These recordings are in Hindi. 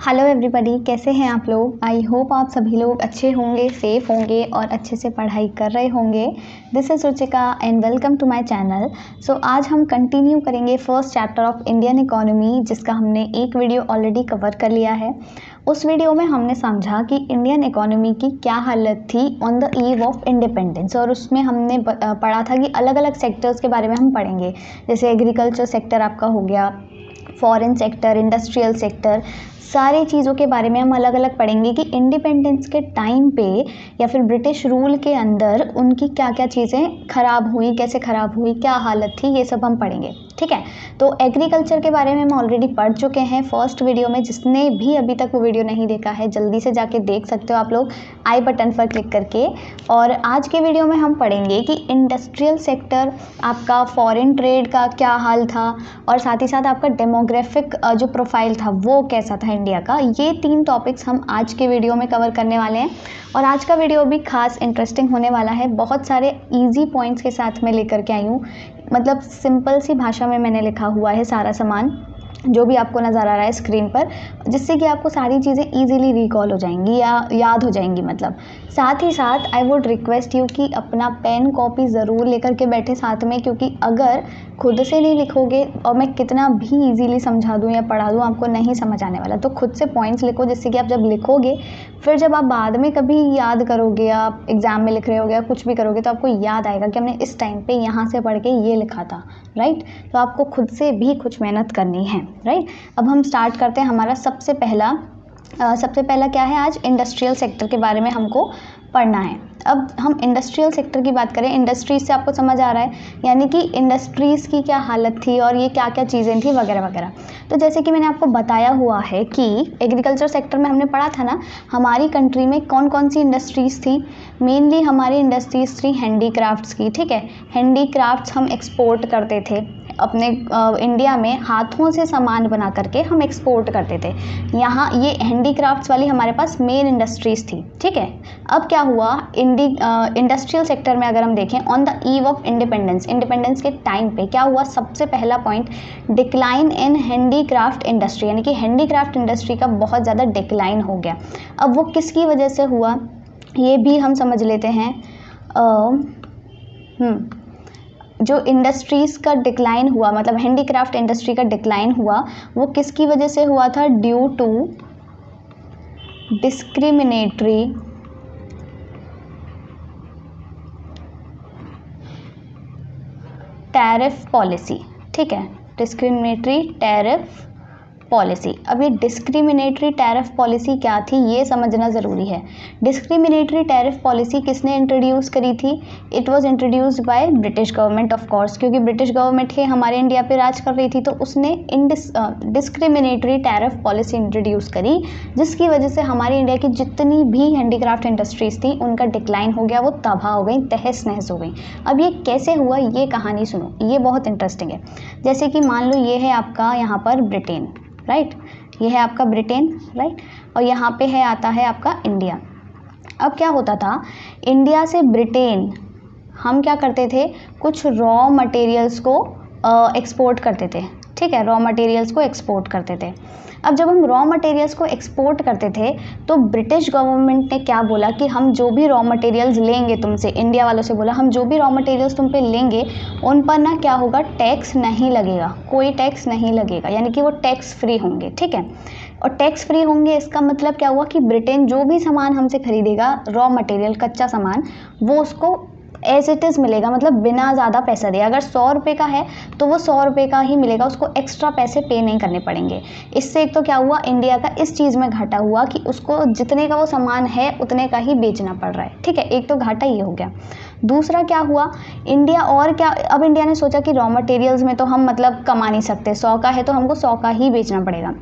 हेलो एवरीबॉडी, कैसे हैं आप लोग। आई होप आप सभी लोग अच्छे होंगे, सेफ होंगे और अच्छे से पढ़ाई कर रहे होंगे। This is Ruchika and welcome to my channel. So आज हम कंटिन्यू करेंगे first chapter of Indian economy, जिसका हमने एक वीडियो ऑलरेडी कवर कर लिया है। उस वीडियो में हमने समझा कि इंडियन इकोनॉमी की क्या हालत थी on the eve of independence, और उसमें हमने पढ़ा था कि अलग अलग सेक्टर्स के बारे में हम पढ़ेंगे। जैसे एग्रीकल्चर सेक्टर आपका हो गया, फॉरेन सेक्टर, इंडस्ट्रियल सेक्टर, सारी चीज़ों के बारे में हम अलग अलग पढ़ेंगे कि इंडिपेंडेंस के टाइम पे या फिर ब्रिटिश रूल के अंदर उनकी क्या क्या चीज़ें ख़राब हुई, कैसे ख़राब हुई, क्या हालत थी, ये सब हम पढ़ेंगे। ठीक है, तो एग्रीकल्चर के बारे में हम ऑलरेडी पढ़ चुके हैं फर्स्ट वीडियो में। जिसने भी अभी तक वो वीडियो नहीं देखा है जल्दी से जाके देख सकते हो आप लोग आई बटन पर क्लिक करके। और आज के वीडियो में हम पढ़ेंगे कि इंडस्ट्रियल सेक्टर, आपका फॉरेन ट्रेड का क्या हाल था, और साथ ही साथ आपका डेमोग्राफिक जो प्रोफाइल था वो कैसा था इंडिया का। ये 3 टॉपिक्स हम आज के वीडियो में कवर करने वाले हैं। और आज का वीडियो भी खास इंटरेस्टिंग होने वाला है। बहुत सारे इजी पॉइंट्स के साथ में लेकर के आई हूँ, मतलब सिंपल सी भाषा में मैंने लिखा हुआ है सारा सामान जो भी आपको नज़र आ रहा है स्क्रीन पर, जिससे कि आपको सारी चीज़ें इजीली रिकॉल हो जाएंगी या याद हो जाएंगी। मतलब साथ ही साथ आई वुड रिक्वेस्ट यू कि अपना पेन कॉपी ज़रूर लेकर के बैठे साथ में, क्योंकि अगर खुद से नहीं लिखोगे और मैं कितना भी इजीली समझा दूँ या पढ़ा दूँ, आपको नहीं समझ आने वाला। तो खुद से पॉइंट्स लिखो, जिससे कि आप जब लिखोगे फिर जब आप बाद में कभी याद करोगे, आप एग्ज़ाम में लिख रहे होगे या कुछ भी करोगे, तो आपको याद आएगा कि हमने इस टाइम पे यहाँ से पढ़ के ये लिखा था। राइट, तो आपको खुद से भी कुछ मेहनत करनी है। राइट, अब हम स्टार्ट करते हैं। हमारा सबसे पहला क्या है, आज इंडस्ट्रियल सेक्टर के बारे में हमको पढ़ना है। अब हम इंडस्ट्रियल सेक्टर की बात करें, इंडस्ट्रीज से आपको समझ आ रहा है, यानी कि इंडस्ट्रीज़ की क्या हालत थी और ये क्या क्या चीज़ें थी वगैरह वगैरह। तो जैसे कि मैंने आपको बताया हुआ है कि एग्रीकल्चर सेक्टर में हमने पढ़ा था ना, हमारी कंट्री में कौन कौन सी इंडस्ट्रीज़ थी। मेनली हमारी इंडस्ट्रीज़ थी हैंडीक्राफ्ट्स की। ठीक है, हैंडीक्राफ्ट्स हम एक्सपोर्ट करते थे अपने इंडिया में, हाथों से सामान बना करके हम एक्सपोर्ट करते थे। यहाँ ये हैंडीक्राफ्ट्स वाली हमारे पास मेन इंडस्ट्रीज़ थी। ठीक है, अब क्या हुआ इंडस्ट्रियल सेक्टर में, अगर हम देखें on the eve of independence के टाइम पे क्या हुआ। सबसे पहला point, decline in handicraft industry, यानी कि हैंडीक्राफ्ट इंडस्ट्री का बहुत ज़्यादा डिक्लाइन हो गया। अब वो किसकी वजह से हुआ ये भी हम समझ लेते हैं। जो इंडस्ट्रीज़ का डिक्लाइन हुआ, मतलब हैंडीक्राफ्ट इंडस्ट्री का डिक्लाइन हुआ, वो किसकी वजह से हुआ था। Due to discriminatory tariff policy. ठीक है, डिस्क्रिमिनेटरी टैरिफ पॉलिसी। अब ये डिस्क्रिमिनेटरी टैरिफ पॉलिसी क्या थी ये समझना ज़रूरी है। डिस्क्रिमिनेटरी टैरिफ पॉलिसी किसने इंट्रोड्यूस करी थी। It was introduced by British government of course, क्योंकि ब्रिटिश गवर्नमेंट ही हमारे इंडिया पे राज कर रही थी, तो उसने डिस्क्रिमिनेटरी टैरिफ पॉलिसी इंट्रोड्यूस करी, जिसकी वजह से हमारी इंडिया की जितनी भी हैंडीक्राफ्ट इंडस्ट्रीज़ थी उनका डिक्लाइन हो गया, वो तबाह हो गई, तहस नहस हो गई। अब ये कैसे हुआ ये कहानी सुनो, ये बहुत इंटरेस्टिंग है। जैसे कि मान लो ये है आपका यहाँ पर ब्रिटेन, राइट, ये है आपका ब्रिटेन, राइट, और यहाँ पे है आता है आपका इंडिया। अब क्या होता था, इंडिया से ब्रिटेन हम क्या करते थे, कुछ रॉ मटेरियल्स को एक्सपोर्ट करते थे। ठीक है, रॉ मटेरियल्स को एक्सपोर्ट करते थे। अब जब हम रॉ मटेरियल्स को एक्सपोर्ट करते थे तो ब्रिटिश गवर्नमेंट ने क्या बोला कि हम जो भी रॉ मटेरियल्स लेंगे तुमसे, इंडिया वालों से बोला हम जो भी रॉ मटेरियल्स तुम पे लेंगे उन पर ना क्या होगा, टैक्स नहीं लगेगा, कोई टैक्स नहीं लगेगा, यानी कि वो टैक्स फ्री होंगे। ठीक है, और टैक्स फ्री होंगे इसका मतलब क्या हुआ कि ब्रिटेन जो भी सामान हमसे खरीदेगा, रॉ मटेरियल, कच्चा सामान, वो उसको एज इट इज़ मिलेगा, मतलब बिना ज़्यादा पैसा दिए। अगर 100 रुपये का है तो वो 100 रुपये का ही मिलेगा, उसको एक्स्ट्रा पैसे पे नहीं करने पड़ेंगे। इससे एक तो क्या हुआ, इंडिया का इस चीज़ में घाटा हुआ कि उसको जितने का वो सामान है उतने का ही बेचना पड़ रहा है। ठीक है, एक तो घाटा ये हो गया। दूसरा क्या हुआ, इंडिया और क्या, अब इंडिया ने सोचा कि रॉ मटेरियल्स में तो हम मतलब कमा नहीं सकते, 100 का है तो हमको 100 का ही बेचना पड़ेगा।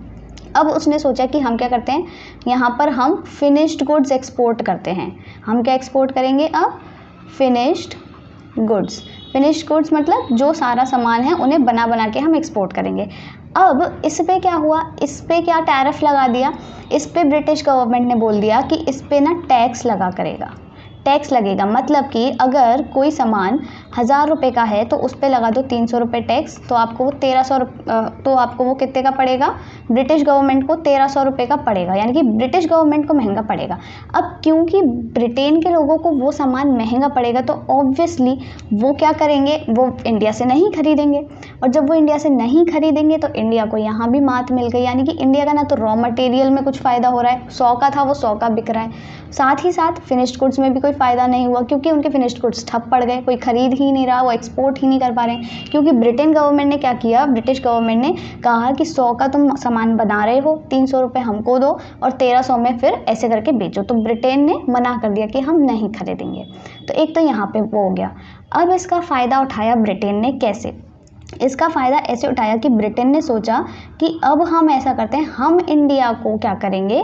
अब उसने सोचा कि हम क्या करते हैं, यहाँ पर हम फिनिश्ड गुड्स एक्सपोर्ट करते हैं। हम क्या एक्सपोर्ट करेंगे अब, फिनिश्ड गुड्स मतलब जो सारा सामान है उन्हें बना के हम एक्सपोर्ट करेंगे। अब इस पे क्या हुआ, इस पे क्या टैरिफ लगा दिया, इस पे ब्रिटिश गवर्नमेंट ने बोल दिया कि इस पे ना टैक्स लगा करेगा। टैक्स लगेगा। मतलब कि अगर कोई सामान 1000 रुपये का है तो उस पर लगा दो 300 रुपये टैक्स, तो आपको वो 1300, तो आपको वो कितने का पड़ेगा, ब्रिटिश गवर्नमेंट को 1300 रुपये का पड़ेगा, यानी कि ब्रिटिश गवर्नमेंट को महंगा पड़ेगा। अब क्योंकि ब्रिटेन के लोगों को वो सामान महंगा पड़ेगा तो ऑब्वियसली वो क्या करेंगे, वो इंडिया से नहीं खरीदेंगे, और जब वो इंडिया से नहीं खरीदेंगे तो इंडिया को यहाँ भी मात मिल गई। यानी कि इंडिया का ना तो रॉ मटेरियल में कुछ फ़ायदा हो रहा है, 100 का था वो 100 का बिक रहा है, साथ ही साथ फिनिश्ड गुड्स में भी कोई फ़ायदा नहीं हुआ क्योंकि उनके फिनिश्ड गुड्स ठप पड़ गए, कोई खरीद ही नहीं रहा, वो एक्सपोर्ट ही नहीं कर पा रहे हैं। क्योंकि ब्रिटेन गवर्नमेंट ने क्या किया, ब्रिटिश गवर्नमेंट ने कहा कि 100 का तुम सामान बना रहे हो, 300 रुपये हमको दो और 1300 में फिर ऐसे करके बेचो। तो ब्रिटेन ने मना कर दिया कि हम नहीं खरीदेंगे। तो एक तो यहाँ पे वो हो गया। अब इसका फ़ायदा उठाया ब्रिटेन ने कैसे, इसका फ़ायदा ऐसे उठाया कि ब्रिटेन ने सोचा कि अब हम ऐसा करते हैं, हम इंडिया को क्या करेंगे,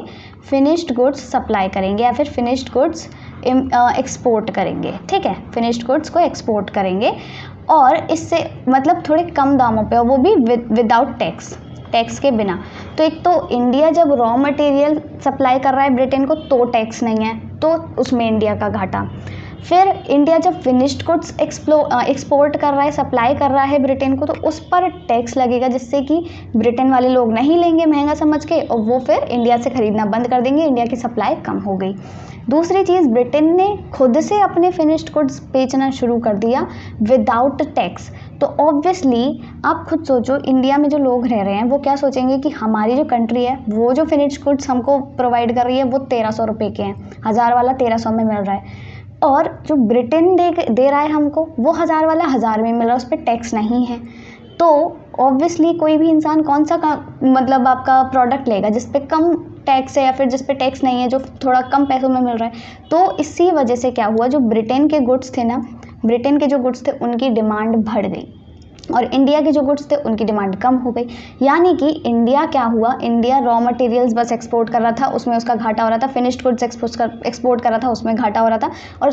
फिनिश्ड गुड्स सप्लाई करेंगे या फिर फिनिश्ड गुड्स एक्सपोर्ट करेंगे। ठीक है, फिनिश्ड गुड्स को एक्सपोर्ट करेंगे और इससे मतलब थोड़े कम दामों पे, और वो भी विदाउट टैक्स के बिना। तो एक तो इंडिया जब रॉ मटेरियल सप्लाई कर रहा है ब्रिटेन को तो टैक्स नहीं है, तो उसमें इंडिया का घाटा। फिर इंडिया जब फिनिश्ड गुड्स एक्सपोर्ट कर रहा है, सप्लाई कर रहा है ब्रिटेन को, तो उस पर टैक्स लगेगा जिससे कि ब्रिटेन वाले लोग नहीं लेंगे महंगा समझ के, और वो फिर इंडिया से ख़रीदना बंद कर देंगे, इंडिया की सप्लाई कम हो गई। दूसरी चीज़, ब्रिटेन ने खुद से अपने फिनिश्ड गुड्स बेचना शुरू कर दिया विदाउट टैक्स। तो ऑब्वियसली आप खुद सोचो, इंडिया में जो लोग रह रहे हैं वो क्या सोचेंगे कि हमारी जो कंट्री है वो जो फिनिश्ड गुड्स हमको प्रोवाइड कर रही है वो 1300 रुपये के हैं, 1000 वाला 1300 में मिल रहा है, और जो ब्रिटेन दे रहा है हमको वो 1000 वाला 1000 में मिल रहा है, उस पर टैक्स नहीं है। तो ऑब्वियसली कोई भी इंसान कौन सा मतलब आपका प्रोडक्ट लेगा जिस पे कम टैक्स है या फिर जिस पे टैक्स नहीं है, जो थोड़ा कम पैसों में मिल रहा है। तो इसी वजह से क्या हुआ, जो ब्रिटेन के गुड्स थे ना, ब्रिटेन के जो गुड्स थे उनकी डिमांड बढ़ गई और इंडिया के जो गुड्स थे उनकी डिमांड कम हो गई। यानी कि इंडिया क्या हुआ, इंडिया रॉ मटेरियल्स बस एक्सपोर्ट कर रहा था, उसमें उसका घाटा हो रहा था, फिनिश्ड गुड्स एक्सपोर्ट कर रहा था, उसमें घाटा हो रहा था, और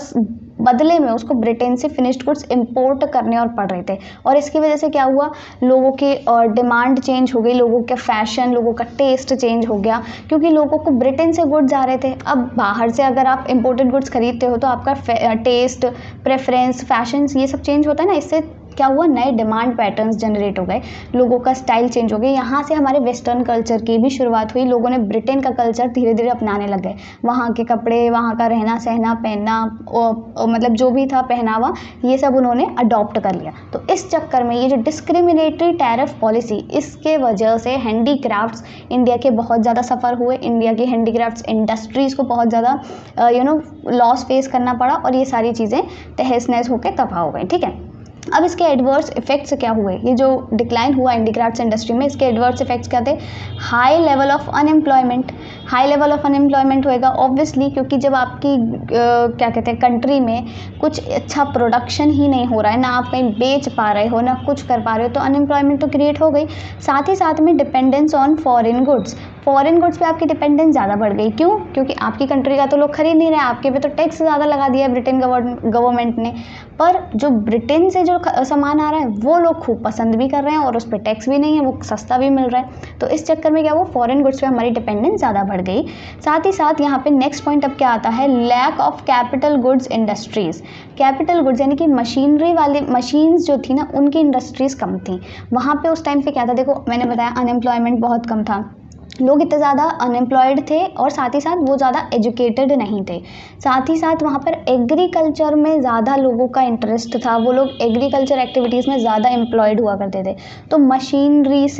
बदले में उसको ब्रिटेन से फिनिश्ड गुड्स इंपोर्ट करने और पड़ रहे थे। और इसकी वजह से क्या हुआ, लोगों की डिमांड चेंज हो गई, लोगों का फैशन, लोगों का टेस्ट चेंज हो गया, क्योंकि लोगों को ब्रिटेन से गुड्स आ रहे थे। अब बाहर से अगर आप इंपोर्टेड गुड्स खरीदते हो तो आपका टेस्ट, प्रेफरेंस, फैशन ये सब चेंज होता है ना, इससे क्या हुआ, नए डिमांड पैटर्न्स जनरेट हो गए, लोगों का स्टाइल चेंज हो गया। यहाँ से हमारे वेस्टर्न कल्चर की भी शुरुआत हुई, लोगों ने ब्रिटेन का कल्चर धीरे धीरे अपनाने लग गए, वहाँ के कपड़े, वहाँ का रहना सहना, पहनना, मतलब जो भी था पहनावा, ये सब उन्होंने अडॉप्ट कर लिया। तो इस चक्कर में ये जो डिस्क्रिमिनेटरी टैरिफ पॉलिसी, इसके वजह से हैंडीक्राफ्ट्स इंडिया के बहुत ज़्यादा सफ़र हुए, इंडिया की हैंडीक्राफ्ट्स इंडस्ट्रीज़ को बहुत ज़्यादा लॉस फेस करना पड़ा और ये सारी चीज़ें तहस नहस होकर तबाह हो गई। ठीक है, अब इसके एडवर्स इफेक्ट्स क्या हुए, ये जो डिक्लाइन हुआ हैंडीक्राफ्ट्स इंडस्ट्री में, इसके एडवर्स इफेक्ट्स क्या थे, high level of unemployment. High level of unemployment होएगा ऑब्वियसली, क्योंकि जब आपकी क्या कहते हैं कंट्री में कुछ अच्छा प्रोडक्शन ही नहीं हो रहा है, ना आप कहीं बेच पा रहे हो, ना कुछ कर पा रहे हो, तो अनएम्प्लॉयमेंट तो क्रिएट हो गई। साथ ही साथ में डिपेंडेंस ऑन फॉरेन गुड्स पे आपकी डिपेंडेंस ज़्यादा बढ़ गई। क्यों? क्योंकि आपकी कंट्री का तो लोग खरीद नहीं रहे, आपके पे तो टैक्स ज़्यादा लगा दिया ब्रिटेन गवर्नमेंट ने, पर जो ब्रिटेन से जो सामान आ रहा है वो लोग खूब पसंद भी कर रहे हैं और उस पर टैक्स भी नहीं है, वो सस्ता भी मिल रहा है। तो इस चक्कर में क्या, वो फॉरेन गुड्स पे हमारी डिपेंडेंस ज़्यादा बढ़ गई। साथ ही साथ यहाँ पे नेक्स्ट पॉइंट अब क्या आता है, lack of capital goods industries. Capital goods यानी कि मशीनरी वाली मशीन्स जो थी ना, उनकी इंडस्ट्रीज़ कम थी वहाँ पे। उस टाइम पे क्या था, देखो मैंने बताया अनएम्प्लॉयमेंट बहुत कम था, लोग इतने ज़्यादा अनएम्प्लॉयड थे और साथ ही साथ वो ज़्यादा एजुकेटेड नहीं थे। साथ ही साथ वहाँ पर एग्रीकल्चर में ज़्यादा लोगों का इंटरेस्ट था, वो लोग एग्रीकल्चर एक्टिविटीज़ में ज़्यादा एम्प्लॉयड हुआ करते थे। तो मशीन्स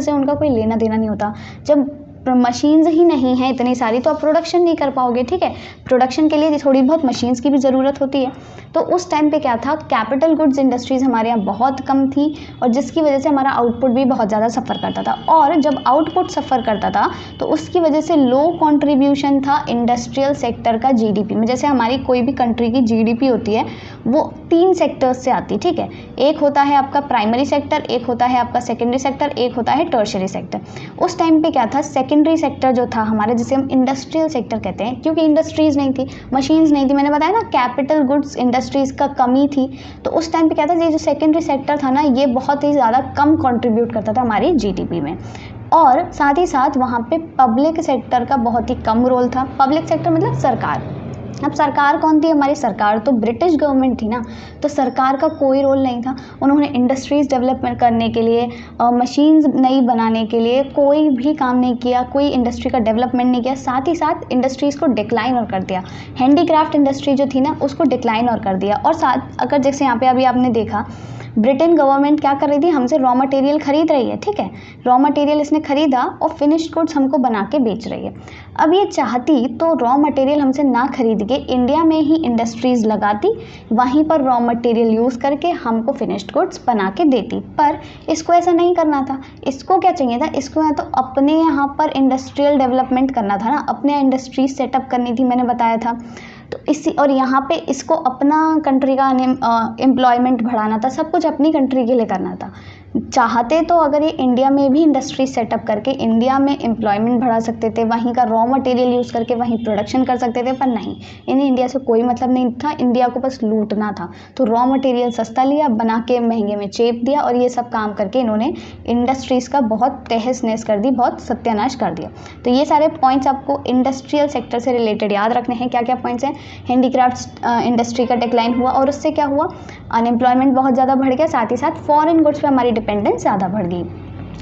से उनका कोई लेना देना नहीं होता। जब मशीन्स ही नहीं है इतनी सारी तो आप प्रोडक्शन नहीं कर पाओगे। ठीक है, प्रोडक्शन के लिए थोड़ी बहुत मशीन्स की भी ज़रूरत होती है। तो उस टाइम पे क्या था, कैपिटल गुड्स इंडस्ट्रीज़ हमारे यहाँ बहुत कम थी और जिसकी वजह से हमारा आउटपुट भी बहुत ज़्यादा सफ़र करता था। और जब आउटपुट सफ़र करता था तो उसकी वजह से लो कंट्रीब्यूशन था इंडस्ट्रियल सेक्टर का जीडीपी में। जैसे हमारी कोई भी कंट्री की जीडीपी होती है वो 3 सेक्टर्स से आती। ठीक है, एक होता है आपका प्राइमरी सेक्टर, एक होता है आपका सेकेंडरी सेक्टर, एक होता है टर्शरी सेक्टर। उस टाइम पे क्या था, सेकेंडरी सेक्टर जो था हमारे, जिसे हम इंडस्ट्रियल सेक्टर कहते हैं, क्योंकि इंडस्ट्रीज़ नहीं थी, मशीन्स नहीं थी, मैंने बताया ना कैपिटल गुड्स इंडस्ट्रीज़ का कमी थी। तो उस टाइम पे क्या था, ये जो सेकेंडरी सेक्टर था ना, ये बहुत ही ज़्यादा कम कंट्रीब्यूट करता था हमारी जीडीपी में। और साथ ही साथ वहाँ पे पब्लिक सेक्टर का बहुत ही कम रोल था। पब्लिक सेक्टर मतलब सरकार, अब सरकार कौन थी हमारी? सरकार तो ब्रिटिश गवर्नमेंट थी ना, तो सरकार का कोई रोल नहीं था। उन्होंने इंडस्ट्रीज़ डेवलपमेंट करने के लिए, मशीन्स नई बनाने के लिए कोई भी काम नहीं किया, कोई इंडस्ट्री का डेवलपमेंट नहीं किया, साथ ही साथ इंडस्ट्रीज़ को डिक्लाइन और कर दिया। हैंडीक्राफ्ट इंडस्ट्री जो थी ना उसको डिक्लाइन और कर दिया। और साथ अगर जैसे यहाँ पे अभी आपने देखा ब्रिटेन गवर्नमेंट क्या कर रही थी, हमसे रॉ मटेरियल खरीद रही है, ठीक है, रॉ मटेरियल इसने खरीदा और फिनिश्ड गुड्स हमको बना के बेच रही है। अब ये चाहती तो रॉ मटेरियल हमसे ना खरीद के इंडिया में ही इंडस्ट्रीज़ लगाती, वहीं पर रॉ मटेरियल यूज़ करके हमको फिनिश्ड गुड्स बना के देती, पर इसको ऐसा नहीं करना था। इसको क्या चाहिए था? इसको या तो अपने यहाँ पर इंडस्ट्रियल डेवलपमेंट करना था ना, अपने इंडस्ट्रीज सेटअप करनी थी, मैंने बताया था। तो इसी और यहाँ पे इसको अपना कंट्री का एम्प्लॉयमेंट बढ़ाना था, सब कुछ अपनी कंट्री के लिए करना था। चाहते तो अगर ये इंडिया में भी इंडस्ट्री सेटअप करके इंडिया में एम्प्लॉयमेंट बढ़ा सकते थे, वहीं का रॉ मटेरियल यूज़ करके वहीं प्रोडक्शन कर सकते थे, पर नहीं, इन्हें इंडिया से कोई मतलब नहीं था, इंडिया को बस लूटना था। तो रॉ मटेरियल सस्ता लिया, बना के महंगे में चेप दिया, और ये सब काम करके इन्होंने इंडस्ट्रीज़ का बहुत तहस नहस कर दी, बहुत सत्यानाश कर दिया। तो ये सारे पॉइंट्स आपको इंडस्ट्रियल सेक्टर से रिलेटेड याद रखने हैं। क्या क्या पॉइंट्स हैं? हैंडीक्राफ्ट इंडस्ट्री का डिक्लाइन हुआ और उससे क्या हुआ? अनएम्प्लॉयमेंट बहुत ज़्यादा बढ़ गया, साथ ही साथ फॉरेन गुड्स पे हमारी डिपेंडेंस ज़्यादा बढ़ गई।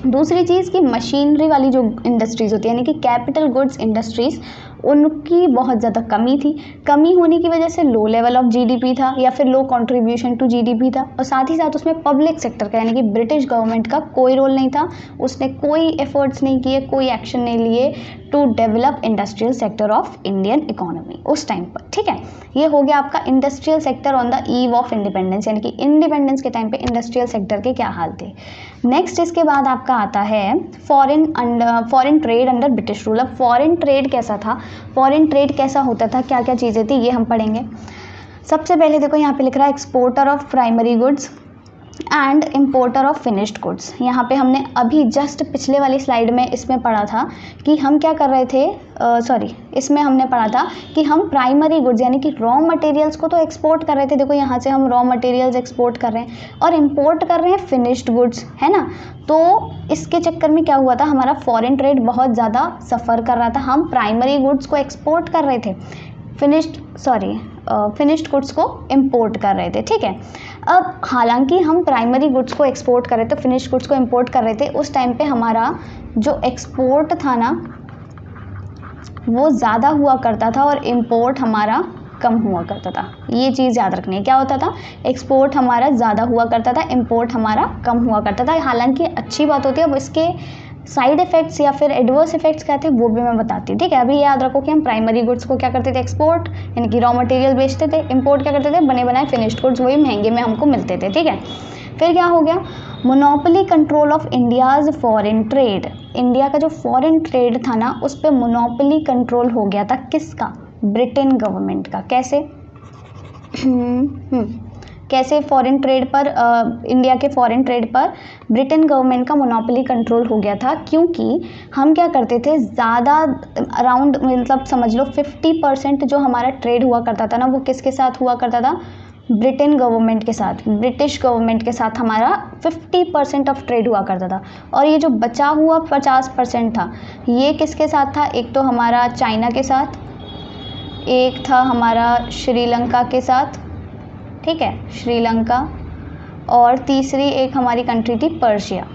दूसरी चीज़ कि मशीनरी वाली जो इंडस्ट्रीज़ होती है, यानी कि कैपिटल गुड्स इंडस्ट्रीज़, उनकी बहुत ज़्यादा कमी थी। कमी होने की वजह से लो लेवल ऑफ जीडीपी था या फिर लो कंट्रीब्यूशन टू जीडीपी था, और साथ ही साथ उसमें पब्लिक सेक्टर का यानी कि ब्रिटिश गवर्नमेंट का कोई रोल नहीं था। उसने कोई एफर्ट्स नहीं किए, कोई एक्शन नहीं लिए to develop industrial sector of Indian economy उस टाइम पर, ठीक है। ये हो गया आपका industrial sector on the eve of independence, यानी कि इंडिपेंडेंस के टाइम पे इंडस्ट्रियल सेक्टर के क्या हाल थे। नेक्स्ट इसके बाद आपका आता है foreign trade under British rule. अब फॉरेन ट्रेड कैसा था, फॉरेन ट्रेड कैसा होता था, क्या क्या चीज़ें थी, ये हम पढ़ेंगे। सबसे पहले देखो यहाँ पे लिख रहा है exporter of primary goods and importer of finished goods. यहाँ पे हमने अभी जस्ट पिछले वाली स्लाइड में इसमें पढ़ा था कि हम क्या कर रहे थे, इसमें हमने पढ़ा था कि हम प्राइमरी गुड्स यानी कि रॉ मटेरियल्स को तो एक्सपोर्ट कर रहे थे। देखो यहाँ से हम रॉ मटेरियल्स एक्सपोर्ट कर रहे हैं और इम्पोर्ट कर रहे हैं फिनिश्ड गुड्स, है ना। तो इसके चक्कर में क्या हुआ था, हमारा फॉरेन ट्रेड बहुत ज़्यादा सफ़र कर रहा था। हम प्राइमरी गुड्स को एक्सपोर्ट कर रहे थे, फिनिश्ड गुड्स को इंपोर्ट कर रहे थे, ठीक है। अब हालांकि हम प्राइमरी गुड्स को एक्सपोर्ट कर रहे थे, फिनिश्ड गुड्स को इंपोर्ट कर रहे थे, उस टाइम पे हमारा जो एक्सपोर्ट था ना वो ज़्यादा हुआ करता था और इंपोर्ट हमारा कम हुआ करता था। ये चीज़ याद रखनी है, क्या होता था, एक्सपोर्ट हमारा ज़्यादा हुआ करता था, इंपोर्ट हमारा कम हुआ करता था। हालांकि अच्छी बात होती है, अब इसके साइड इफेक्ट्स या फिर एडवर्स इफेक्ट्स क्या थे वो भी मैं बताती हूँ, ठीक है। अभी याद रखो कि हम प्राइमरी गुड्स को क्या करते थे, एक्सपोर्ट यानी कि रॉ मटेरियल बेचते थे, इंपोर्ट क्या करते थे, बने बनाए फिनिश्ड गुड्स, वही महंगे में हमको मिलते थे, ठीक है। फिर क्या हो गया, monopoly control of India's foreign trade. India का जो फॉरेन ट्रेड था ना उस पर मोनोपोली कंट्रोल हो गया था, किसका, ब्रिटेन गवर्नमेंट का। कैसे कैसे फॉरेन ट्रेड पर इंडिया के फॉरेन ट्रेड पर ब्रिटेन गवर्नमेंट का मोनोपोली कंट्रोल हो गया था, क्योंकि हम क्या करते थे, ज़्यादा अराउंड मतलब समझ लो 50% जो हमारा ट्रेड हुआ करता था ना वो किसके साथ हुआ करता था, ब्रिटेन गवर्नमेंट के साथ, ब्रिटिश गवर्नमेंट के साथ हमारा 50% ऑफ ट्रेड हुआ करता था। और ये जो बचा हुआ 50% था ये किसके साथ था, एक तो हमारा चाइना के साथ, एक था हमारा श्रीलंका के साथ, ठीक है, श्रीलंका, और तीसरी एक हमारी कंट्री थी पर्शिया।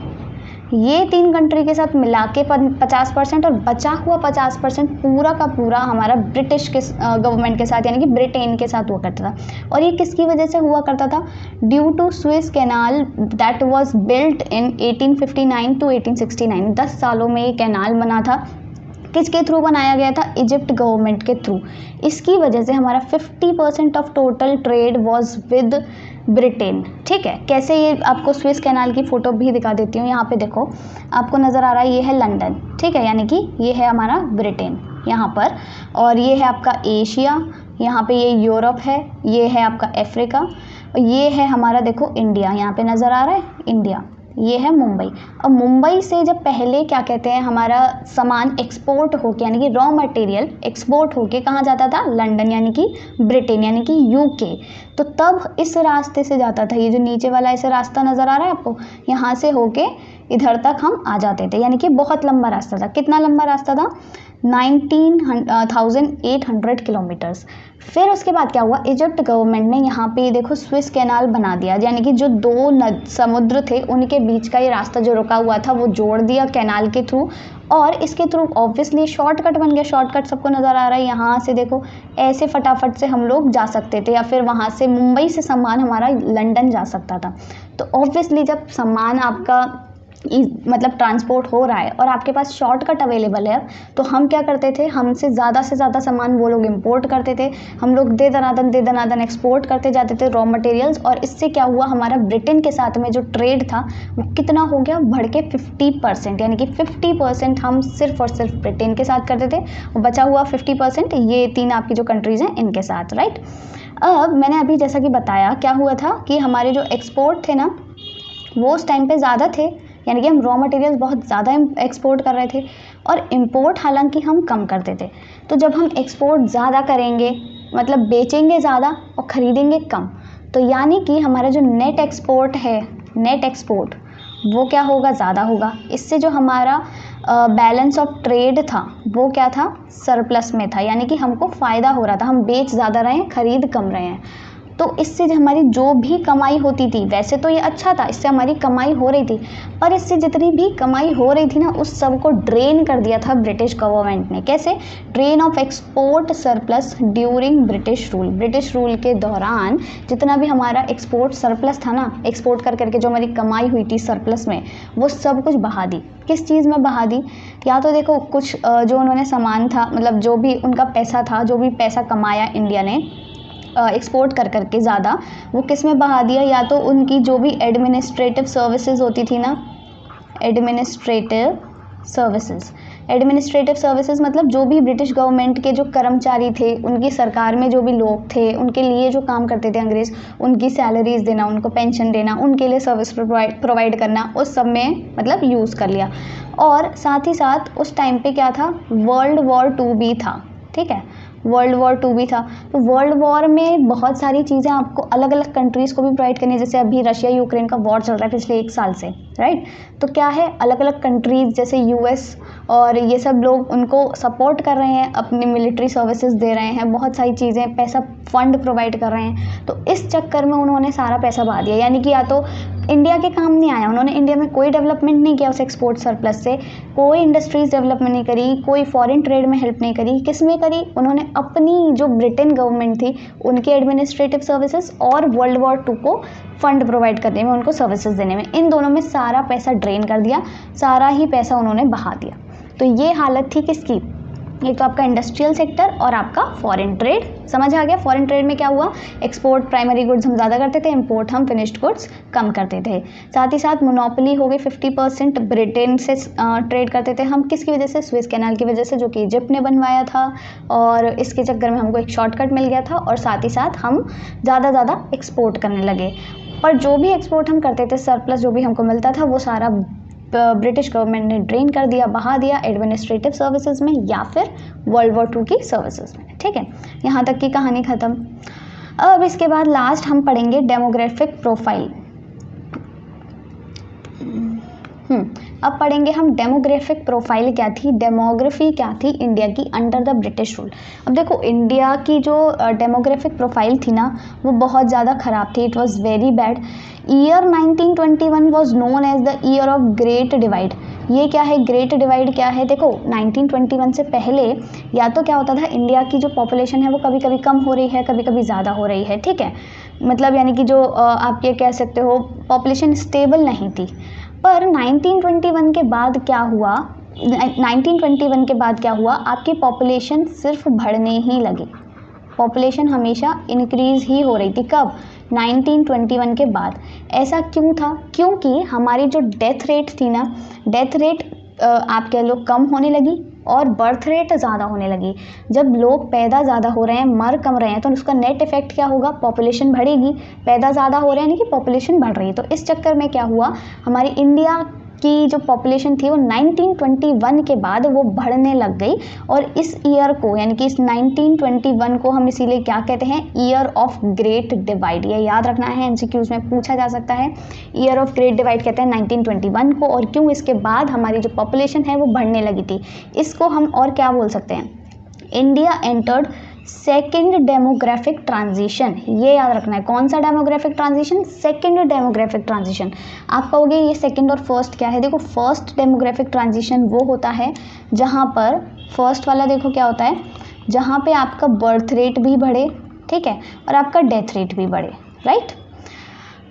ये 3 कंट्री के साथ मिला के 50% और बचा हुआ 50% पूरा का पूरा हमारा ब्रिटिश के गवर्नमेंट के साथ यानी कि ब्रिटेन के साथ हुआ करता था। और ये किसकी वजह से हुआ करता था, due to Suez canal that was built in 1859 to 1869। 10 सालों में ये कैनाल बना था, किसके थ्रू बनाया गया था, इजिप्ट गवर्नमेंट के थ्रू। इसकी वजह से हमारा 50% of total trade was with Britain, ठीक है। कैसे, ये आपको स्विस कैनाल की फ़ोटो भी दिखा देती हूँ। यहाँ पे देखो आपको नज़र आ रहा है, ये है लंदन, ठीक है, यानी कि ये है हमारा ब्रिटेन यहाँ पर, और ये है आपका एशिया, यहाँ पे ये यूरोप है, ये है आपका अफ्रीका, और ये है हमारा देखो इंडिया, यहाँ पे नज़र आ रहा है इंडिया, ये है मुंबई। अब मुंबई से जब पहले क्या कहते हैं हमारा सामान एक्सपोर्ट होके यानी कि रॉ मटेरियल एक्सपोर्ट होके कहाँ जाता था, लंदन यानी कि ब्रिटेन यानी कि यूके। तो तब इस रास्ते से जाता था, ये जो नीचे वाला ऐसे रास्ता नज़र आ रहा है आपको, यहाँ से होके इधर तक हम आ जाते थे, यानी कि बहुत लंबा रास्ता था। कितना लंबा रास्ता था, 19,800 किलोमीटर्स। फिर उसके बाद क्या हुआ, इजिप्ट गवर्नमेंट ने यहाँ पे देखो स्विस कैनाल बना दिया, यानी कि जो दो समुद्र थे उनके बीच का ये रास्ता जो रुका हुआ था वो जोड़ दिया कैनाल के थ्रू, और इसके थ्रू ऑब्वियसली शॉर्टकट बन गया। शॉर्टकट सबको नज़र आ रहा है, यहाँ से देखो ऐसे फटाफट से हम लोग जा सकते थे, या फिर वहाँ से मुंबई से सामान हमारा लंदन जा सकता था। तो ऑब्वियसली जब सामान आपका मतलब ट्रांसपोर्ट हो रहा है और आपके पास शॉर्टकट अवेलेबल है, तो हम क्या करते थे, हमसे ज़्यादा से ज़्यादा सामान वो लोग इंपोर्ट करते थे, हम लोग दे दनादन एक्सपोर्ट करते जाते थे रॉ मटेरियल्स। और इससे क्या हुआ, हमारा ब्रिटेन के साथ में जो ट्रेड था वो कितना हो गया, बढ़ के 50%, यानी कि 50% हम सिर्फ और सिर्फ ब्रिटेन के साथ करते थे, और बचा हुआ 50% ये 3 आपकी जो कंट्रीज़ हैं इनके साथ, राइट। अब मैंने अभी जैसा कि बताया क्या हुआ था कि हमारे जो एक्सपोर्ट थे ना वो उस टाइम पे ज़्यादा थे, यानी कि हम रॉ मटेरियल्स बहुत ज़्यादा एक्सपोर्ट कर रहे थे, और इम्पोर्ट हालांकि हम कम करते थे। तो जब हम एक्सपोर्ट ज़्यादा करेंगे मतलब बेचेंगे ज़्यादा और ख़रीदेंगे कम, तो यानी कि हमारा जो नेट एक्सपोर्ट है, नेट एक्सपोर्ट वो क्या होगा, ज़्यादा होगा। इससे जो हमारा बैलेंस ऑफ ट्रेड था वो क्या था, सरप्लस में था, यानी कि हमको फ़ायदा हो रहा था, हम बेच ज़्यादा रहे हैं, ख़रीद कम रहे हैं। तो इससे हमारी जो भी कमाई होती थी, वैसे तो ये अच्छा था, इससे हमारी कमाई हो रही थी, पर इससे जितनी भी कमाई हो रही थी ना उस सब को ड्रेन कर दिया था ब्रिटिश गवर्नमेंट ने। कैसे, drain of export surplus during British rule. British rule के दौरान जितना भी हमारा एक्सपोर्ट सरप्लस था ना, एक्सपोर्ट कर करके जो हमारी कमाई हुई थी सरप्लस में, वो सब कुछ बहा दी। किस चीज़ में बहा दी, या तो देखो कुछ जो उन्होंने सामान था, मतलब जो भी उनका पैसा था, जो भी पैसा कमाया इंडिया ने एक्सपोर्ट कर करके ज़्यादा, वो किस में बहा दिया, या तो उनकी जो भी एडमिनिस्ट्रेटिव सर्विसेज होती थी ना, एडमिनिस्ट्रेटिव सर्विसेज मतलब जो भी ब्रिटिश गवर्नमेंट के जो कर्मचारी थे, उनकी सरकार में जो भी लोग थे, उनके लिए जो काम करते थे अंग्रेज़, उनकी सैलरीज देना, उनको पेंशन देना, उनके लिए सर्विस प्रोवाइड करना, उस सब में मतलब यूज़ कर लिया। और साथ ही साथ उस टाइम पे क्या था, वर्ल्ड वॉर 2 भी था, ठीक है, वर्ल्ड वॉर 2 भी था। तो वर्ल्ड वॉर में बहुत सारी चीज़ें आपको अलग अलग कंट्रीज़ को भी प्रोवाइड करनी है, जैसे अभी रशिया यूक्रेन का वॉर चल रहा है पिछले 1 साल से, राइट। तो क्या है, अलग अलग कंट्रीज़ जैसे यूएस और ये सब लोग उनको सपोर्ट कर रहे हैं, अपनी मिलिट्री सर्विसेज दे रहे हैं, बहुत सारी चीज़ें, पैसा फंड प्रोवाइड कर रहे हैं। तो इस चक्कर में उन्होंने सारा पैसा बहा दिया, यानी कि या तो इंडिया के काम नहीं आया, उन्होंने इंडिया में कोई डेवलपमेंट नहीं किया उस एक्सपोर्ट सरप्लस से, कोई इंडस्ट्रीज डेवलपमेंट नहीं करी, कोई फॉरेन ट्रेड में हेल्प नहीं करी। किस में करी, उन्होंने अपनी जो ब्रिटेन गवर्नमेंट थी उनके एडमिनिस्ट्रेटिव सर्विसेज और वर्ल्ड वॉर 2 को फंड प्रोवाइड करने में, उनको सर्विसेज देने में, इन दोनों में सारा पैसा ड्रेन कर दिया, सारा ही पैसा उन्होंने बहा दिया। तो ये हालत थी किसकी, एक तो आपका इंडस्ट्रियल सेक्टर और आपका फॉरेन ट्रेड। समझ आ गया, फॉरेन ट्रेड में क्या हुआ, एक्सपोर्ट प्राइमरी गुड्स हम ज़्यादा करते थे, इंपोर्ट हम फिनिश्ड गुड्स कम करते थे। साथ ही साथ मोनोपोली हो गई, 50% ब्रिटेन से ट्रेड करते थे हम, किसकी वजह से, स्विस कैनाल की वजह से, जो कि इजिप्ट ने बनवाया था, और इसके चक्कर में हमको एक शॉर्टकट मिल गया था, और साथ ही साथ हम ज़्यादा एक्सपोर्ट करने लगे। पर जो भी एक्सपोर्ट हम करते थे, सरप्लस जो भी हमको मिलता था, वो सारा ब्रिटिश गवर्नमेंट ने ड्रेन कर दिया, बहा दिया एडमिनिस्ट्रेटिव सर्विसेज में या फिर वर्ल्ड वॉर 2 की सर्विसेज में, ठीक है। यहाँ तक की कहानी ख़त्म। अब इसके बाद लास्ट हम पढ़ेंगे डेमोग्राफिक प्रोफाइल। अब पढ़ेंगे हम डेमोग्राफिक प्रोफाइल क्या थी, डेमोग्राफी क्या थी इंडिया की अंडर द ब्रिटिश रूल। अब देखो इंडिया की जो डेमोग्राफिक प्रोफाइल थी ना वो बहुत ज़्यादा ख़राब थी, it was very bad. Year 1921 was known as the year of great divide. ये क्या है, ग्रेट डिवाइड क्या है, देखो 1921 से पहले या तो क्या होता था, इंडिया की जो पॉपुलेशन है वो कभी कभी कम हो रही है, कभी कभी ज़्यादा हो रही है, ठीक है, मतलब यानी कि जो आप ये कह सकते हो पॉपुलेशन स्टेबल नहीं थी। पर 1921 के बाद क्या हुआ, 1921 के बाद क्या हुआ, आपकी पॉपुलेशन सिर्फ बढ़ने ही लगी, पॉपुलेशन हमेशा इंक्रीज़ ही हो रही थी। कब, 1921 के बाद। ऐसा क्यों था, क्योंकि हमारी जो डेथ रेट थी ना, डेथ रेट आप कह लो कम होने लगी और बर्थ रेट ज़्यादा होने लगी। जब लोग पैदा ज़्यादा हो रहे हैं, मर कम रहे हैं, तो उसका नेट इफेक्ट क्या होगा, पॉपुलेशन बढ़ेगी। पैदा ज़्यादा हो रहे हैं यानी कि पॉपुलेशन बढ़ रही है, तो इस चक्कर में क्या हुआ, हमारी इंडिया की जो पॉपुलेशन थी वो 1921 के बाद वो बढ़ने लग गई। और इस ईयर को यानी कि इस 1921 को हम इसीलिए क्या कहते हैं, ईयर ऑफ ग्रेट डिवाइड। ये याद रखना है, एमसीक्यूज में पूछा जा सकता है। ईयर ऑफ ग्रेट डिवाइड कहते हैं 1921 को, और क्यों, इसके बाद हमारी जो पॉपुलेशन है वो बढ़ने लगी थी। इसको हम और क्या बोल सकते हैं, India entered second demographic transition. ये याद रखना है, कौन सा demographic transition, second demographic transition. आप कहोगे ये सेकेंड और फर्स्ट क्या है, देखो फर्स्ट डेमोग्राफिक ट्रांजिशन वो होता है जहाँ पर, फर्स्ट वाला देखो क्या होता है, जहाँ पे आपका बर्थ रेट भी बढ़े, ठीक है, और आपका डेथ रेट भी बढ़े, राइट।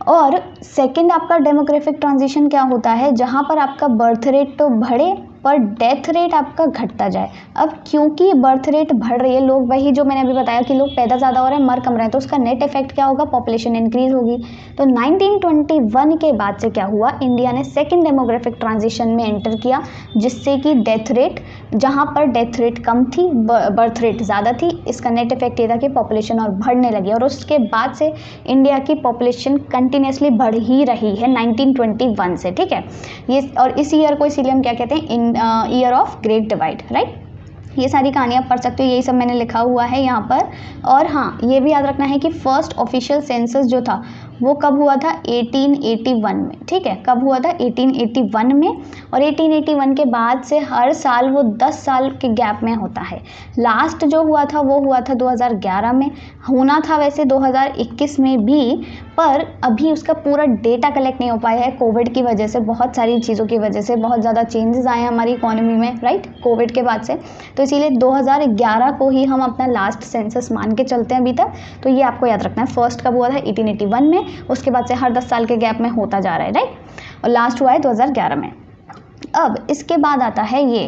और सेकेंड आपका डेमोग्राफिक ट्रांजिशन क्या होता है, जहाँ पर आपका बर्थ रेट तो बढ़े पर डेथ रेट आपका घटता जाए। अब क्योंकि बर्थ रेट बढ़ रही है, लोग वही जो मैंने अभी बताया कि लोग पैदा ज़्यादा हो रहे हैं मर कम रहे हैं, तो उसका नेट इफेक्ट क्या होगा, पॉपुलेशन इंक्रीज होगी। तो 1921 के बाद से क्या हुआ, इंडिया ने सेकेंड डेमोग्राफिक ट्रांजिशन में एंटर किया, जिससे कि डेथ रेट, जहाँ पर डेथ रेट कम थी बर्थ रेट ज़्यादा थी, इसका नेट इफेक्ट ये था कि पॉपुलेशन और बढ़ने लगी। और उसके बाद से इंडिया की पॉपुलेशन कंटिन्यूसली बढ़ ही रही है 1921 से, ठीक है। ये और इस ईयर को इसीलिए हम क्या कहते हैं, year of great divide, right. ये सारी कहानियाँ पढ़ सकते हो, यही सब मैंने लिखा हुआ है यहाँ पर। और हाँ, ये भी याद रखना है कि फर्स्ट ऑफिशियल सेंसस जो था वो कब हुआ था, 1881 में, ठीक है। कब हुआ था, 1881 में। और 1881 के बाद से हर साल वो 10 साल के गैप में होता है। लास्ट जो हुआ था वो हुआ था 2011 में, होना था वैसे 2021 में भी, पर अभी उसका पूरा डेटा कलेक्ट नहीं हो पाया है कोविड की वजह से, बहुत सारी चीज़ों की वजह से बहुत ज़्यादा चेंजेस आए हैं हमारी इकोनॉमी में, राइट, कोविड के बाद से। तो इसीलिए 2011 को ही हम अपना लास्ट सेंसस मान के चलते हैं अभी तक। तो ये आपको याद रखना है, फर्स्ट कब हुआ था, 1881 में, उसके बाद से हर 10 साल के गैप में होता जा रहा है, राइट, और लास्ट हुआ है 2011 में। अब इसके बाद आता है ये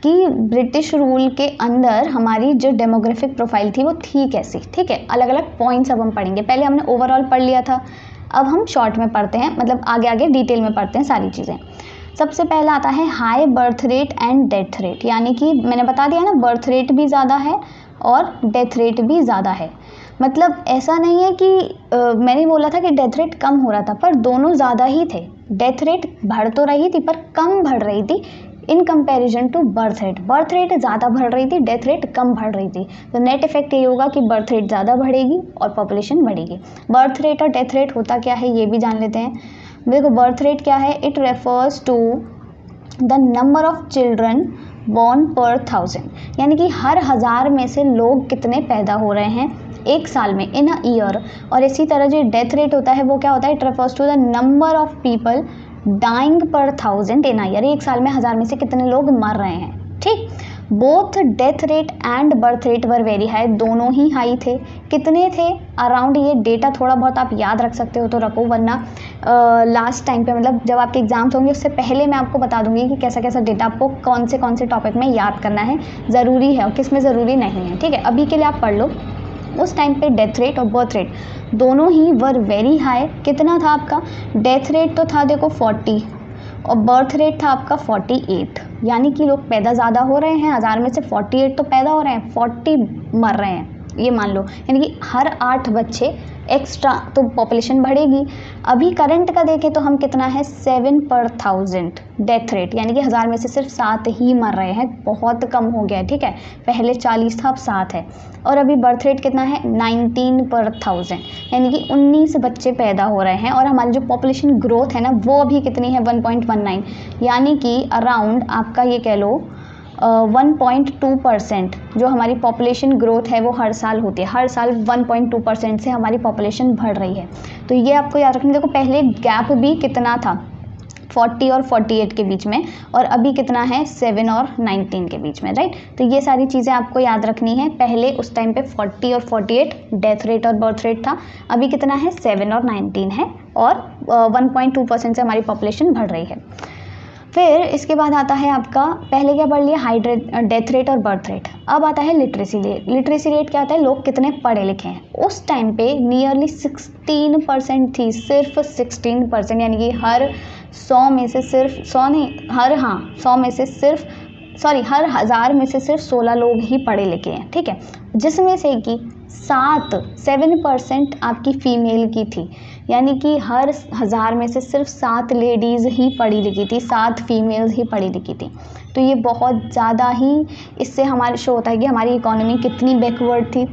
कि ब्रिटिश रूल के अंदर हमारी जो डेमोग्राफिक प्रोफाइल थी वो थी कैसी, ठीक है। अलग अलग पॉइंट्स अब हम पढ़ेंगे, पहले हमने ओवरऑल पढ़ लिया था, अब हम शॉर्ट में पढ़ते हैं, मतलब आगे आगे डिटेल में पढ़ते हैं सारी चीज़ें। सबसे पहला आता है high birth rate and death rate, यानी कि मैंने बता दिया ना, बर्थ रेट भी ज़्यादा है और डेथ रेट भी ज़्यादा है। मतलब ऐसा नहीं है कि मैंने बोला था कि डेथ रेट कम हो रहा था, पर दोनों ज़्यादा ही थे। डेथ रेट बढ़ तो रही थी पर कम बढ़ रही थी in comparison to birth rate. Birth rate ज़्यादा बढ़ रही थी, डेथ रेट कम बढ़ रही थी। तो नेट इफेक्ट ये होगा कि बर्थ रेट ज़्यादा बढ़ेगी और पॉपुलेशन बढ़ेगी। बर्थ रेट और डेथ रेट होता क्या है ये भी जान लेते हैं। देखो बर्थ रेट क्या है, it refers to the number of children born per 1000, यानी कि हर 1000 में से लोग कितने पैदा हो रहे हैं एक साल में, इन अ ईयर। और इसी तरह जो डेथ रेट होता है वो क्या होता है, it refers to the number of people dying per 1000 in a year, एक साल में 1000 में से कितने लोग मर रहे हैं, ठीक। Both death rate and birth rate were very high, दोनों ही हाई थे। कितने थे अराउंड, ये डेटा थोड़ा बहुत आप याद रख सकते हो तो रखो, वरना लास्ट टाइम पे मतलब जब आपके एग्जाम्स होंगे उससे पहले मैं आपको बता दूंगी कि कैसा कैसा डेटा आपको कौन से टॉपिक में याद करना है, ज़रूरी है और किस में ज़रूरी नहीं है, ठीक है। अभी के लिए आप पढ़ लो। उस टाइम पे डेथ रेट और बर्थ रेट दोनों ही वर वेरी हाई। कितना था आपका, डेथ रेट तो था देखो 40 और बर्थ रेट था आपका 48, यानी कि लोग पैदा ज़्यादा हो रहे हैं, 1000 में से 48 तो पैदा हो रहे हैं, 40 मर रहे हैं, ये मान लो, यानी कि हर 8 बच्चे एक्स्ट्रा, तो पॉपुलेशन बढ़ेगी। अभी करंट का देखें तो हम कितना है, 7 पर 1000 डेथ रेट, यानी कि 1000 में से सिर्फ 7 ही मर रहे हैं, बहुत कम हो गया है, ठीक है। पहले 40 था, अब 7 है। और अभी बर्थ रेट कितना है, 19 पर 1000, यानी कि 19 बच्चे पैदा हो रहे हैं। और हमारी जो पॉपुलेशन ग्रोथ है ना वो अभी कितनी है, 1.19, यानी कि अराउंड आपका ये कह लो 1.2% जो हमारी पॉपुलेशन ग्रोथ है वो हर साल होती है। हर साल 1.2% से हमारी पॉपुलेशन बढ़ रही है। तो ये आपको याद रखना। देखो पहले गैप भी कितना था, 40 और 48 के बीच में, और अभी कितना है 7 और 19 के बीच में, राइट। तो ये सारी चीज़ें आपको याद रखनी है। पहले उस टाइम पे 40 और 48 डेथ रेट और बर्थ रेट था, अभी कितना है 7 और 19 है, और 1.2% से हमारी पॉपुलेशन बढ़ रही है। फिर इसके बाद आता है आपका, पहले क्या पढ़ लिया, हाई डेथ रेट और बर्थ रेट। अब आता है लिटरेसी रेट। लिटरेसी रेट क्या होता है, लोग कितने पढ़े लिखे हैं। उस टाइम पे नियरली 16% थी, सिर्फ 16%, यानी कि हर 100 में से सिर्फ 100 नहीं, हर 100 में से सिर्फ हर 1000 में से सिर्फ 16 लोग ही पढ़े लिखे हैं, ठीक है। जिसमें से कि 7% आपकी फीमेल की थी, यानी कि हर 1000 में से सिर्फ 7 लेडीज़ ही पढ़ी लिखी थी, 7 फीमेल्स ही पढ़ी लिखी थी। तो ये बहुत ज़्यादा ही इससे हमारे शो होता है कि हमारी इकोनॉमी कितनी बैकवर्ड थी,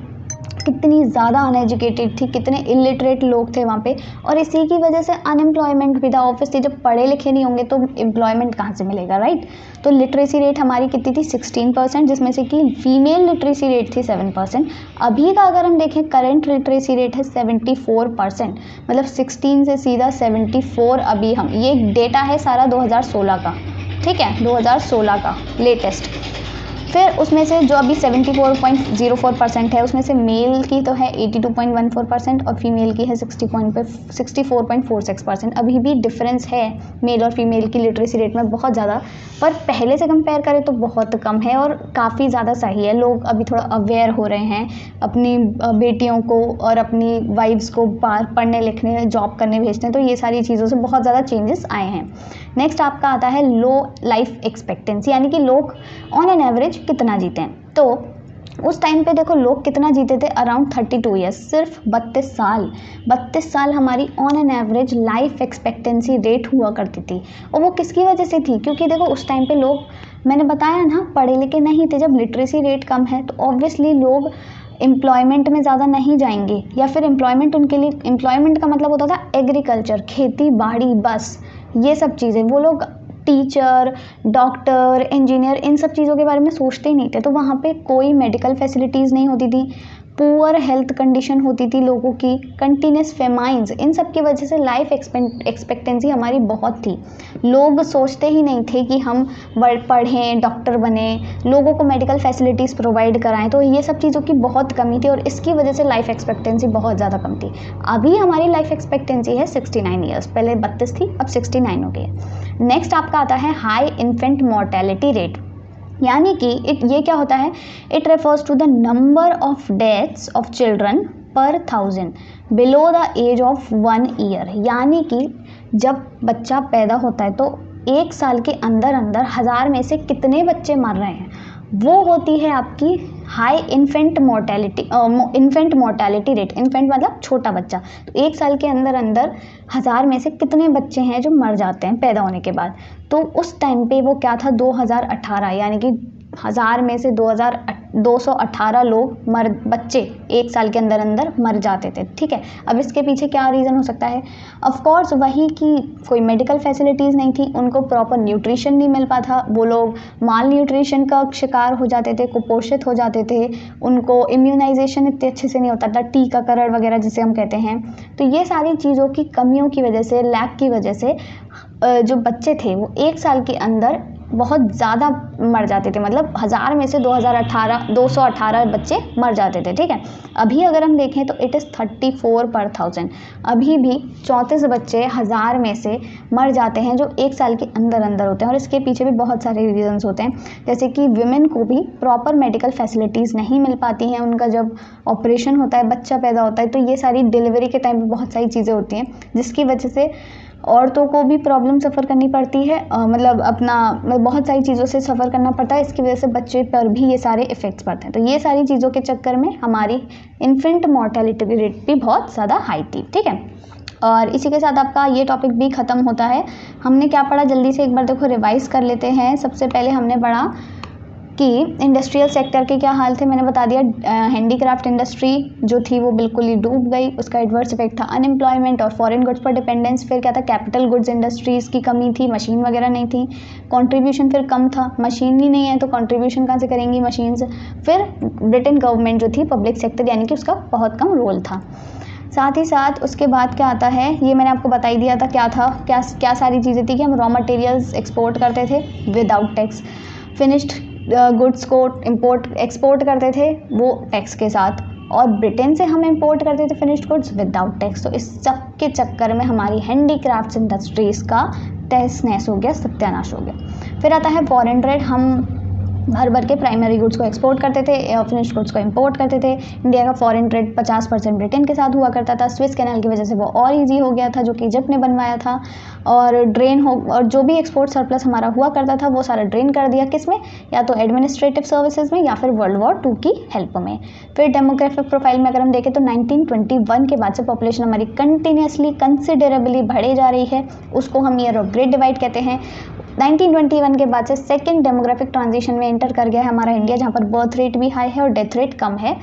कितनी ज़्यादा अनएजुकेटेड थी, कितने इलिटरेट लोग थे वहाँ पे, और इसी की वजह से अनएम्प्लॉयमेंट भी था। ऑब्वियसली जब पढ़े लिखे नहीं होंगे तो एम्प्लॉयमेंट कहाँ से मिलेगा, राइट। तो लिटरेसी रेट हमारी कितनी थी 16%, जिसमें से कि फीमेल लिटरेसी रेट थी 7%। अभी का अगर हम देखें करंट लिटरेसी रेट है 74%, मतलब 16 से सीधा 74। अभी हम ये डेटा है सारा 2016 का, ठीक है, 2016 का लेटेस्ट। फिर उसमें से जो अभी 74.04% है, उसमें से मेल की तो है 82.14% और फीमेल की है 64.46%। अभी भी डिफरेंस है मेल और फीमेल की लिटरेसी रेट में बहुत ज़्यादा, पर पहले से कंपेयर करें तो बहुत कम है और काफ़ी ज़्यादा सही है। लोग अभी थोड़ा अवेयर हो रहे हैं, अपनी बेटियों को और अपनी वाइफ्स को बाहर पढ़ने लिखने जॉब करने भेजते हैं, तो ये सारी चीज़ों से बहुत ज़्यादा चेंजेस आए हैं। नेक्स्ट आपका आता है लो लाइफ एक्सपेक्टेंसी, यानी कि लोग ऑन एन एवरेज कितना जीते हैं। तो उस टाइम पे देखो लोग कितना जीते थे, अराउंड 32 ईयर्स, सिर्फ 32 साल हमारी on an average life expectancy rate हुआ करती थी। और वो किसकी वजह से थी, क्योंकि देखो उस टाइम पे लोग, मैंने बताया ना, पढ़े लिखे नहीं थे। जब लिटरेसी रेट कम है तो ऑब्वियसली लोग एम्प्लॉयमेंट में ज़्यादा नहीं जाएंगे, या फिर एम्प्लॉयमेंट उनके लिए, एम्प्लॉयमेंट का मतलब होता था एग्रीकल्चर, खेती बाड़ी, बस ये सब चीज़ें। वो लोग टीचर, डॉक्टर, इंजीनियर, इन सब चीज़ों के बारे में सोचते ही नहीं थे। तो वहाँ पे कोई मेडिकल फैसिलिटीज़ नहीं होती थी, पुअर हेल्थ कंडीशन होती थी लोगों की, कंटिन्यूस फेमाइंस, इन सब की वजह से लाइफ एक्सपेक्टेंसी हमारी बहुत थी। लोग सोचते ही नहीं थे कि हम पढ़ें, डॉक्टर बने, लोगों को मेडिकल फैसिलिटीज़ प्रोवाइड कराएं। तो ये सब चीज़ों की बहुत कमी थी और इसकी वजह से लाइफ एक्सपेक्टेंसी बहुत ज़्यादा कम थी। अभी हमारी लाइफ एक्सपेक्टेंसी है 69 ईयर्स, पहले 32 थी, अब 69 हो गई है। नेक्स्ट आपका आता है हाई इन्फेंट मोर्टेलिटी रेट, यानी कि ये क्या होता है, it refers to the number of deaths of children per 1000 below the age of 1 year. यानी कि जब बच्चा पैदा होता है तो 1 साल के अंदर अंदर 1000 में से कितने बच्चे मर रहे हैं, वो होती है आपकी high infant mortality rate. Infant मतलब छोटा बच्चा, तो 1 साल के अंदर अंदर 1000 में से कितने बच्चे हैं जो मर जाते हैं पैदा होने के बाद। तो उस टाइम पे वो क्या था, 2018, यानी कि 1000 में से 218 लोग बच्चे 1 साल के अंदर अंदर मर जाते थे, ठीक है। अब इसके पीछे क्या रीज़न हो सकता है, ऑफकोर्स वही कि कोई मेडिकल फैसिलिटीज़ नहीं थी, उनको प्रॉपर न्यूट्रिशन नहीं मिल पाता, वो लोग माल न्यूट्रिशन का शिकार हो जाते थे, कुपोषित हो जाते थे, उनको इम्यूनाइजेशन इतने अच्छे से नहीं होता था, टीकाकरण वगैरह जिसे हम कहते हैं। तो ये सारी चीज़ों की कमियों की वजह से, लैक की वजह से जो बच्चे थे वो 1 साल के अंदर बहुत ज़्यादा मर जाते थे, मतलब 1000 में से 218 बच्चे मर जाते थे, ठीक है। अभी अगर हम देखें तो इट इज़ 34 पर 1000, अभी भी 34 बच्चे 1000 में से मर जाते हैं जो 1 साल के अंदर अंदर होते हैं। और इसके पीछे भी बहुत सारे रीजंस होते हैं, जैसे कि विमेन को भी प्रॉपर मेडिकल फैसिलिटीज़ नहीं मिल पाती हैं, उनका जब ऑपरेशन होता है, बच्चा पैदा होता है, तो ये सारी डिलीवरी के टाइम पर बहुत सारी चीज़ें होती हैं जिसकी वजह से औरतों को भी प्रॉब्लम सफ़र करनी पड़ती है, मतलब बहुत सारी चीज़ों से सफ़र करना पड़ता है। इसकी वजह से बच्चे पर भी ये सारे इफ़ेक्ट्स पड़ते हैं। तो ये सारी चीज़ों के चक्कर में हमारी इन्फेंट मोर्टेलिटी रेट भी बहुत ज़्यादा हाई थी, ठीक है। और इसी के साथ आपका ये टॉपिक भी ख़त्म होता है। हमने क्या पढ़ा, जल्दी से एक बार देखो रिवाइज़ कर लेते हैं। सबसे पहले हमने पढ़ा कि इंडस्ट्रियल सेक्टर के क्या हाल थे, मैंने बता दिया। हैंडीक्राफ्ट इंडस्ट्री जो थी वो बिल्कुल ही डूब गई, उसका एडवर्स इफेक्ट था अनएम्प्लॉयमेंट और फॉरेन गुड्स पर डिपेंडेंस। फिर क्या था, कैपिटल गुड्स इंडस्ट्रीज़ की कमी थी, मशीन वगैरह नहीं थी, कंट्रीब्यूशन फिर कम था, मशीन ही नहीं है तो कंट्रीब्यूशन कहाँ से करेंगी मशीन्स। फिर ब्रिटेन गवर्नमेंट जो थी, पब्लिक सेक्टर, यानी कि उसका बहुत कम रोल था। साथ ही साथ उसके बाद क्या आता है, ये मैंने आपको बता ही दिया था क्या था, क्या सारी चीज़ें थी कि हम रॉ मटेरियल्स एक्सपोर्ट करते थे विदाउट टैक्स, फिनिश्ड गुड्स को एक्सपोर्ट करते थे वो टैक्स के साथ, और ब्रिटेन से हम इंपोर्ट करते थे फिनिश्ड गुड्स विदाउट टैक्स। तो इस सब के चक्कर में हमारी हैंडीक्राफ्ट्स इंडस्ट्रीज़ का तहस नहस हो गया, सत्यानाश हो गया। फिर आता है फॉरेन ट्रेड। हम भर भर के प्राइमरी गुड्स को एक्सपोर्ट करते थे, फिनिश्ड गुड्स को इंपोर्ट करते थे। इंडिया का फॉरेन ट्रेड 50% ब्रिटेन के साथ हुआ करता था। स्विस कैनाल की वजह से वो और इजी हो गया था, जो कि इजिप्ट ने बनवाया था। और जो भी एक्सपोर्ट सरप्लस हमारा हुआ करता था वो सारा ड्रेन कर दिया, किस में, या तो एडमिनिस्ट्रेटिव सर्विसेज में या फिर वर्ल्ड वॉर 2 की हेल्प में। फिर डेमोग्राफिक प्रोफाइल में अगर हम देखें तो 1921 के बाद से पॉपुलेशन हमारी कंटिन्यूसली कंसिडरेबली बढ़े जा रही है, उसको हम ईयर ऑफ ग्रेट डिवाइड कहते हैं। 1921 के बाद से सेकेंड डेमोग्राफिक ट्रांजिशन में एंटर कर गया है हमारा इंडिया, जहाँ पर बर्थ रेट भी हाई है और डेथ रेट कम है।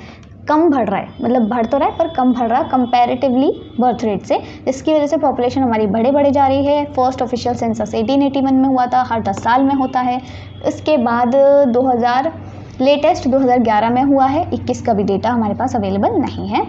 कम बढ़ रहा है, मतलब बढ़ तो रहा है पर कम बढ़ रहा है कंपैरेटिवली बर्थ रेट से। इसकी वजह से पॉपुलेशन हमारी बढ़े जा रही है। फर्स्ट ऑफिशियल सेंसस 1881 में हुआ था, हर 10 साल में होता है। इसके बाद 2000 लेटेस्ट 2011 में हुआ है। 21 का भी डेटा हमारे पास अवेलेबल नहीं है।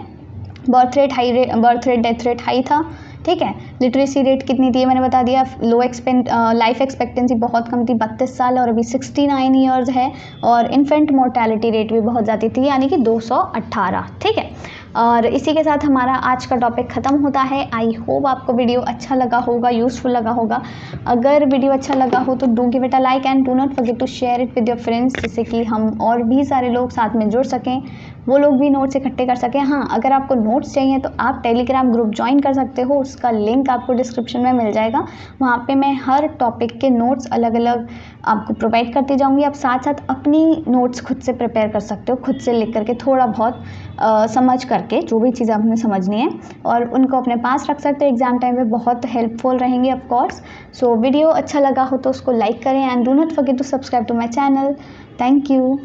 Birth rate death rate high था, ठीक है। लिटरेसी रेट कितनी थी मैंने बता दिया। लाइफ एक्सपेक्टेंसी बहुत कम थी, 32 साल, और अभी 69 ईयर्स है। और इन्फेंट मोर्टेलिटी रेट भी बहुत ज़्यादा थी, यानी कि 218, ठीक है। और इसी के साथ हमारा आज का टॉपिक ख़त्म होता है। आई होप आपको वीडियो अच्छा लगा होगा, यूज़फुल लगा होगा। अगर वीडियो अच्छा लगा हो तो do give it a like and do not forget to share it with your friends, जिससे कि हम और भी सारे लोग साथ में जुड़ सकें, वो लोग भी नोट्स इकट्ठे कर सकें। हाँ, अगर आपको नोट्स चाहिए तो आप टेलीग्राम ग्रुप ज्वाइन कर सकते हो, उसका लिंक आपको डिस्क्रिप्शन में मिल जाएगा। वहाँ पे मैं हर टॉपिक के नोट्स अलग अलग आपको प्रोवाइड करती जाऊँगी। आप साथ साथ अपनी नोट्स खुद से प्रिपेयर कर सकते हो, खुद से लिख करके थोड़ा बहुत समझ करके, जो भी चीज़ आपने समझनी है, और उनको अपने पास रख सकते हो। एग्जाम टाइम में बहुत हेल्पफुल रहेंगे ऑफ कोर्स। सो वीडियो अच्छा लगा हो तो उसको लाइक करें and do not forget to subscribe to my channel. Thank you.